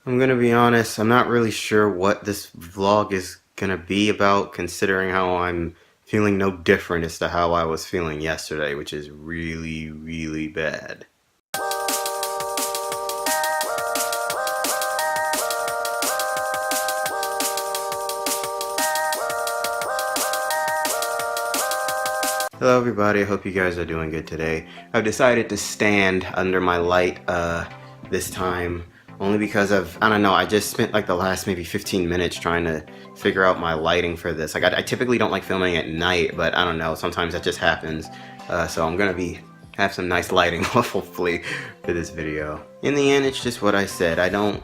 I'm gonna be honest, I'm not really sure what this vlog is gonna be about, considering how I'm feeling no different as to how I was feeling yesterday, which is really, really bad. Hello everybody, I hope you guys are doing good today. I've decided to stand under my light this time, only because I don't know, I just spent like the last maybe 15 minutes trying to figure out my lighting for this. Like I typically don't like filming at night, but I don't know, sometimes that just happens. So I'm gonna have some nice lighting hopefully for this video. In the end, it's just what I said. I don't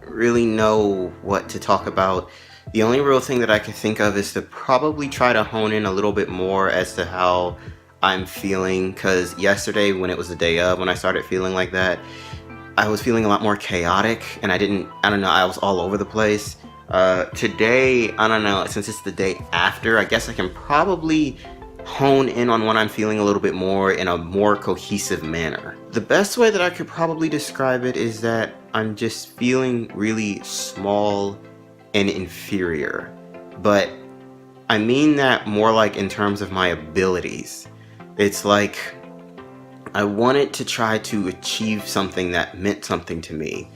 really know what to talk about. The only real thing that I can think of is to probably try to hone in a little bit more as to how I'm feeling, because yesterday when it was the day of, when I started feeling like that, I was feeling a lot more chaotic, and I don't know, I was all over the place. Today, I don't know, since it's the day after, I guess I can probably hone in on what I'm feeling a little bit more in a more cohesive manner. The best way that I could probably describe it is that I'm just feeling really small and inferior, but I mean that more like in terms of my abilities. It's like I wanted to try to achieve something that meant something to me,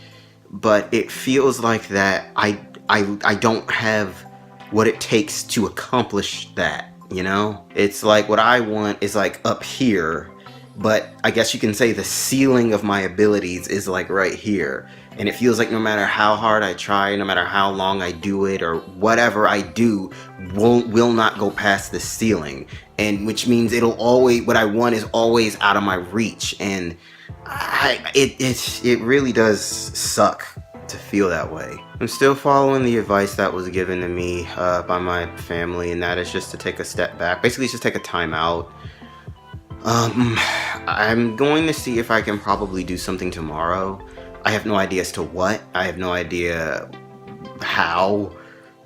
but it feels like that I don't have what it takes to accomplish that, you know? It's like what I want is like up here, but I guess you can say the ceiling of my abilities is like right here. And it feels like no matter how hard I try, no matter how long I do it, or whatever I do, will not go past the ceiling. And which means it'll always, what I want is always out of my reach. And it really does suck to feel that way. I'm still following the advice that was given to me by my family, and that is just to take a step back. Basically, just take a time out. I'm going to see if I can probably do something tomorrow. I have no idea as to what. I have no idea how,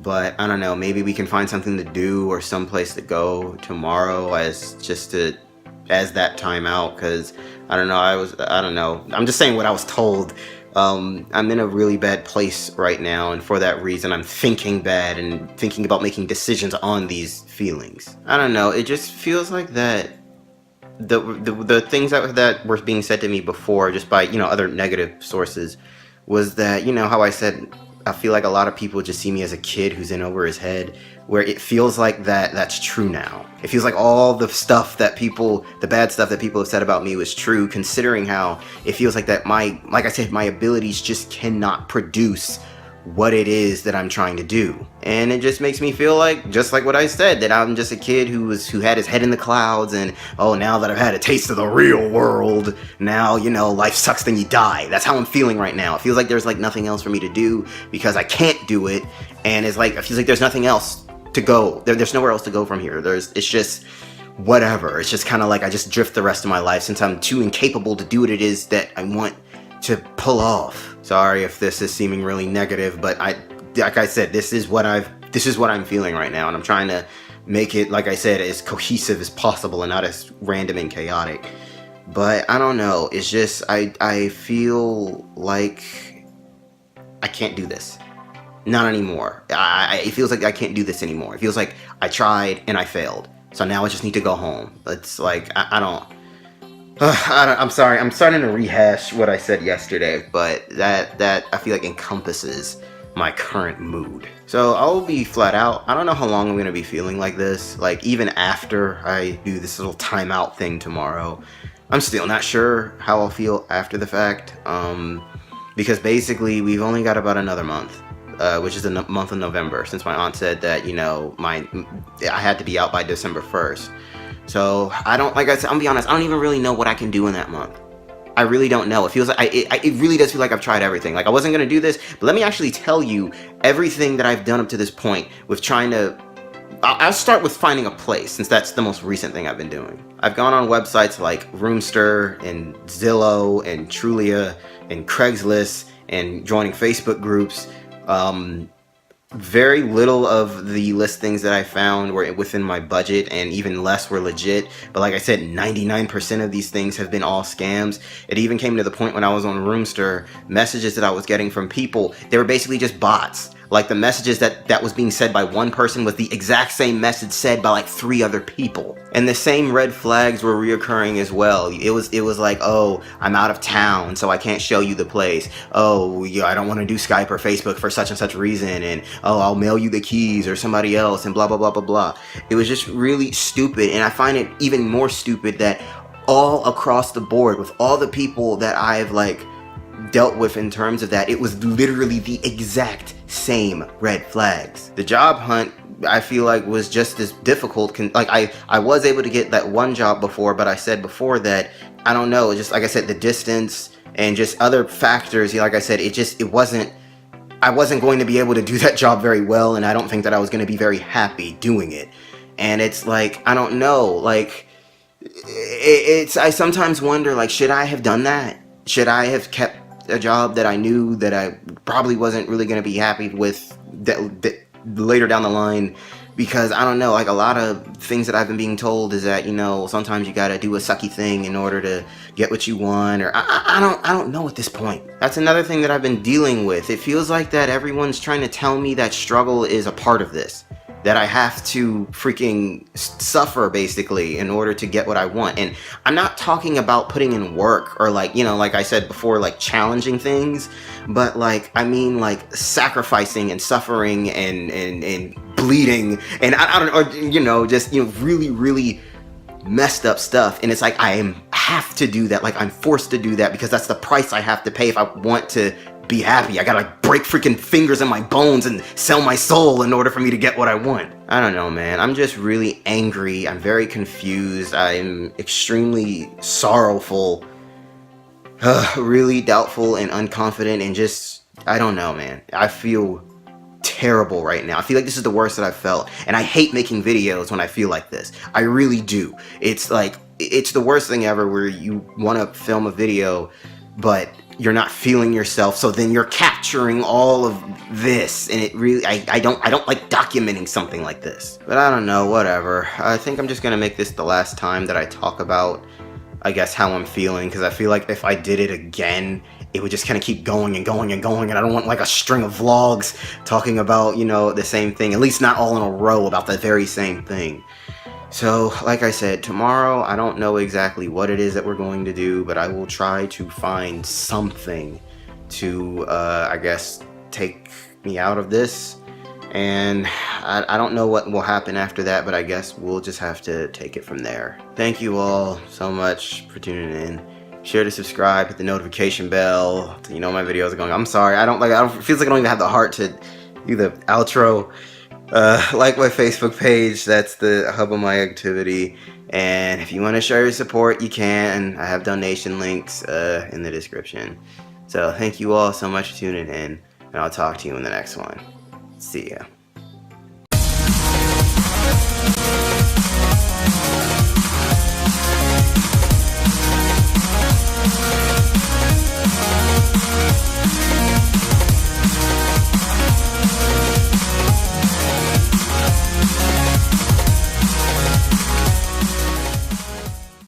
but I don't know. Maybe we can find something to do or someplace to go tomorrow as that time out. Because I don't know. I don't know. I'm just saying what I was told. I'm in a really bad place right now, and for that reason, I'm thinking bad and thinking about making decisions on these feelings. I don't know. It just feels like that. The things that were being said to me before, just by other negative sources, was that how I said I feel like a lot of people just see me as a kid who's in over his head, where it feels like that's true now. It feels like all the bad stuff that people have said about me was true, considering how it feels like that like I said, my abilities just cannot produce what it is that I'm trying to do. And it just makes me feel like, just like what I said, that I'm just a kid who had his head in the clouds, and oh, now that I've had a taste of the real world, now life sucks, then you die. That's how I'm feeling right now. It feels like there's like nothing else for me to do because I can't do it, and it feels like there's nothing else to go. There's nowhere else to go from here. It's just whatever. It's just kind of like I just drift the rest of my life, since I'm too incapable to do what it is that I want to pull off. Sorry if this is seeming really negative, but like I said, this is what I'm feeling right now, and I'm trying to make it, like I said, as cohesive as possible and not as random and chaotic. But I don't know, it's just I feel like I can't do this. Not anymore. It feels like I can't do this anymore. It feels like I tried and I failed. So now I just need to go home. It's like I'm sorry, I'm starting to rehash what I said yesterday, but that I feel like encompasses my current mood. So I'll be flat out. I don't know how long I'm going to be feeling like this. Like, even after I do this little timeout thing tomorrow, I'm still not sure how I'll feel after the fact. Because basically we've only got about another month, which is the month of November, since my aunt said that, I had to be out by December 1st. So like I said, I'm gonna be honest, I don't even really know what I can do in that month. I really don't know. It feels like it really does feel like I've tried everything. Like, I wasn't gonna do this, but let me actually tell you everything that I've done up to this point with trying to. I'll start with finding a place, since that's the most recent thing I've been doing. I've gone on websites like Roomster and Zillow and Trulia and Craigslist and joining Facebook groups. very little of the listings that I found were within my budget, and even less were legit. But like I said, 99% of these things have been all scams. It even came to the point when I was on Roomster, messages that I was getting from people, they were basically just bots. Like the messages that was being said by one person was the exact same message said by like 3 other people. And the same red flags were reoccurring as well. It was like, oh, I'm out of town, so I can't show you the place. Oh, yeah, I don't want to do Skype or Facebook for such and such reason. And oh, I'll mail you the keys or somebody else and blah, blah, blah, blah, blah. It was just really stupid. And I find it even more stupid that all across the board with all the people that I've like dealt with in terms of that, it was literally the exact same red flags. The job hunt, I feel like, was just as difficult. Like I was able to get that one job before, but I said before that, I don't know, just like I said, the distance and just other factors, like I said, I wasn't going to be able to do that job very well, and I don't think that I was going to be very happy doing it. And it's like, I don't know, like I sometimes wonder, like, should I have done that? Should I have kept a job that I knew that I probably wasn't really going to be happy with that later down the line? Because I don't know, like a lot of things that I've been being told is that, you know, sometimes you got to do a sucky thing in order to get what you want, or I don't know at this point. That's another thing that I've been dealing with. It feels like that everyone's trying to tell me that struggle is a part of this, that I have to freaking suffer basically in order to get what I want. And I'm not talking about putting in work or, like, you know, like I said before, like challenging things, but like, I mean, like sacrificing and suffering and bleeding and I don't, or, you know, just, you know, really, really messed up stuff. And it's like, have to do that. Like I'm forced to do that because that's the price I have to pay if I want to be happy. I gotta like break freaking fingers in my bones and sell my soul in order for me to get what I want. I don't know, man. I'm just really angry. I'm very confused. I'm extremely sorrowful, really doubtful and unconfident, and just, I don't know, man. I feel terrible right now. I feel like this is the worst that I've felt, and I hate making videos when I feel like this. I really do. It's like, it's the worst thing ever where you want to film a video, but you're not feeling yourself, so then you're capturing all of this, and it really, I don't like documenting something like this. But I don't know, whatever. I think I'm just gonna make this the last time that I talk about, I guess, how I'm feeling, because I feel like if I did it again, it would just kind of keep going and going and going, and I don't want like a string of vlogs talking about, you know, the same thing, at least not all in a row about the very same thing. So, like I said, tomorrow, I don't know exactly what it is that we're going to do, but I will try to find something to, I guess, take me out of this. And I don't know what will happen after that, but I guess we'll just have to take it from there. Thank you all so much for tuning in. Share to subscribe, hit the notification bell, so you know my videos are going. I'm sorry, it feels like I don't even have the heart to do the outro. Like my Facebook page, that's the hub of my activity, and if you want to show your support, you can. I have donation links in the description. So thank you all so much for tuning in, and I'll talk to you in the next one. See ya.